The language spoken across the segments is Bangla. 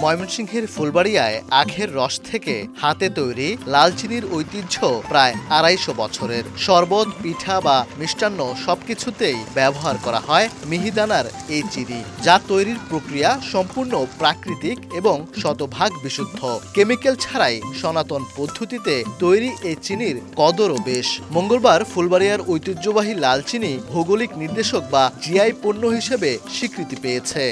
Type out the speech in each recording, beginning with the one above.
ময়মনসিংহের ফুলবাড়িয়ায় আখের রস থেকে হাতে তৈরি লাল চিনির ঐতিহ্য প্রায় ২৫০ বছরের। শরবত, পিঠা বা মিষ্টান্ন সবকিছুতেই ব্যবহার করা হয় মিহিদানার এই চিনি, যা তৈরির প্রক্রিয়া সম্পূর্ণ প্রাকৃতিক এবং শতভাগ বিশুদ্ধ। কেমিক্যাল ছাড়াই সনাতন পদ্ধতিতে তৈরি এই চিনির কদরও বেশ। মঙ্গলবার ফুলবাড়িয়ার ঐতিহ্যবাহী লাল চিনি ভৌগোলিক নির্দেশক বা জিআই পণ্য হিসেবে স্বীকৃতি পেয়েছে।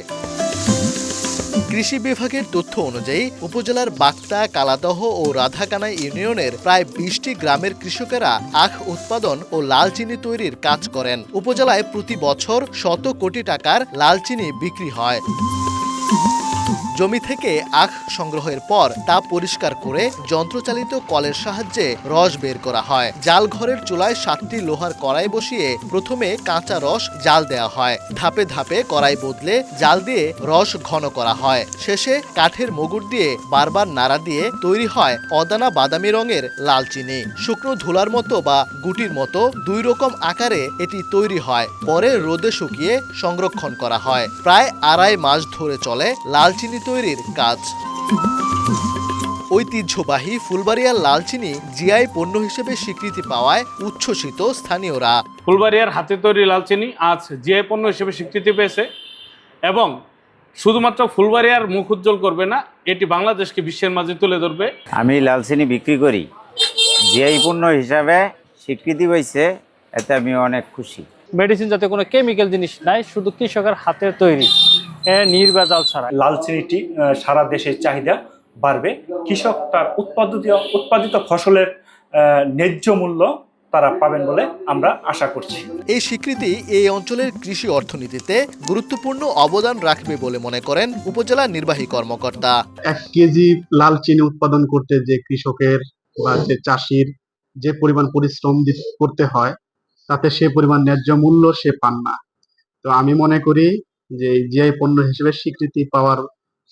কৃষি বিভাগের তথ্য অনুযায়ী উপজেলার বাক্তা, কালাদহ ও রাধাকানা ইউনিয়নের প্রায় ২০টি গ্রামের কৃষকেরা আখ উৎপাদন ও লাল চিনি তৈরির কাজ করেন। উপজেলায় প্রতি বছর শত কোটি টাকার লাল চিনি বিক্রি হয়। জমি থেকে আখ সংগ্রহের পর তা পরিষ্কার করে যন্ত্রচালিত কলের সাহায্যে রস বের করা হয়। জাল ঘরের চুলায় ৭টি লোহার কড়াই বসিয়ে প্রথমে কাঁচা রস জাল দেওয়া হয়। ধাপে ধাপে কড়াই বদলে জাল দিয়ে রস ঘন করা হয়। শেষে কাঠের মুগুর দিয়ে বারবার নাড়া দিয়ে তৈরি হয় অদানা বাদামি রঙের লাল চিনি। শুকনো ধুলার মতো বা গুটির মতো ২ রকম আকারে এটি তৈরি হয়। পরে রোদে শুকিয়ে সংরক্ষণ করা হয়। প্রায় ২.৫ মাস ধরে চলে লাল চিনি তৈরির কাজ। ঐতিহ্যবাহী ফুলবাড়িয়ার লাল চিনি জিআই পণ্য হিসেবে স্বীকৃতি পাওয়ায় উচ্ছ্বসিত স্থানীয়রা। ফুলবাড়িয়ার হাতে তৈরি লাল চিনি আজ জিআই পণ্য হিসেবে স্বীকৃতি পেয়েছে এবং শুধুমাত্র ফুলবাড়িয়ার মুখ উজ্জ্বল করবে না, এটি বাংলাদেশকে বিশ্বের মাঝে তুলে ধরবে। আমি লাল চিনি বিক্রি করি, জিআই পণ্য হিসাবে স্বীকৃতি পেয়েছে, এতে আমি অনেক খুশি। মেডিসিন যাতে কোনো কেমিক্যাল জিনিস নাই, শুধু কৃষকের হাতে তৈরি, নির্ভেজাল ছাড়া। লাল চিনিটি সারা দেশের চাহিদা বাড়বে। কৃষক তার উৎপাদিত ফসলের ন্যায্য মূল্য তারা পাবেন বলে আমরা আশা করছি। এই স্বীকৃতি এই অঞ্চলের কৃষি অর্থনীতিতে গুরুত্বপূর্ণ অবদান রাখবে বলে মনে করেন উপজেলা নির্বাহী কর্মকর্তা। ১ কেজি লাল চিনি উৎপাদন করতে যে কৃষকের বা যে চাষির যে পরিমাণ পরিশ্রম করতে হয়, তাতে সে পরিমাণ ন্যায্য মূল্য সে পান না। তো আমি মনে করি যে জিআই পণ্য হিসেবে স্বীকৃতি পাওয়ার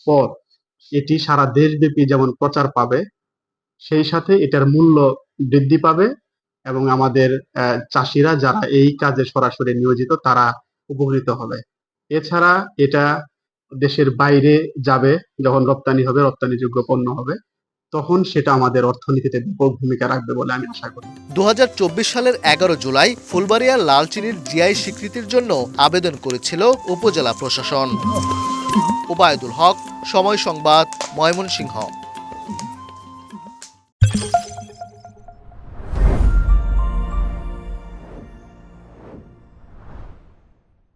পর এটি সারা দেশব্যাপী যেমন প্রচার পাবে, সেই সাথে এটার মূল্য বৃদ্ধি পাবে এবং আমাদের চাষিরা যারা এই কাজে সরাসরি নিয়োজিত তারা উপকৃত হবে। এছাড়া এটা দেশের বাইরে যাবে, যখন রপ্তানি হবে, রপ্তানিযোগ্য পণ্য হবে, তখন সেটা আমাদের অর্থনীতিতে ব্যাপক ভূমিকা রাখবে বলে আমি আশা করি। ২০২৪ সালের ১১ জুলাই ফুলবাড়িয়ার লাল চিনির জিআই স্বীকৃতির জন্য আবেদন করেছিল উপজেলা প্রশাসন। ওবায়দুল হক, সময় সংবাদ, ময়মনসিংহ।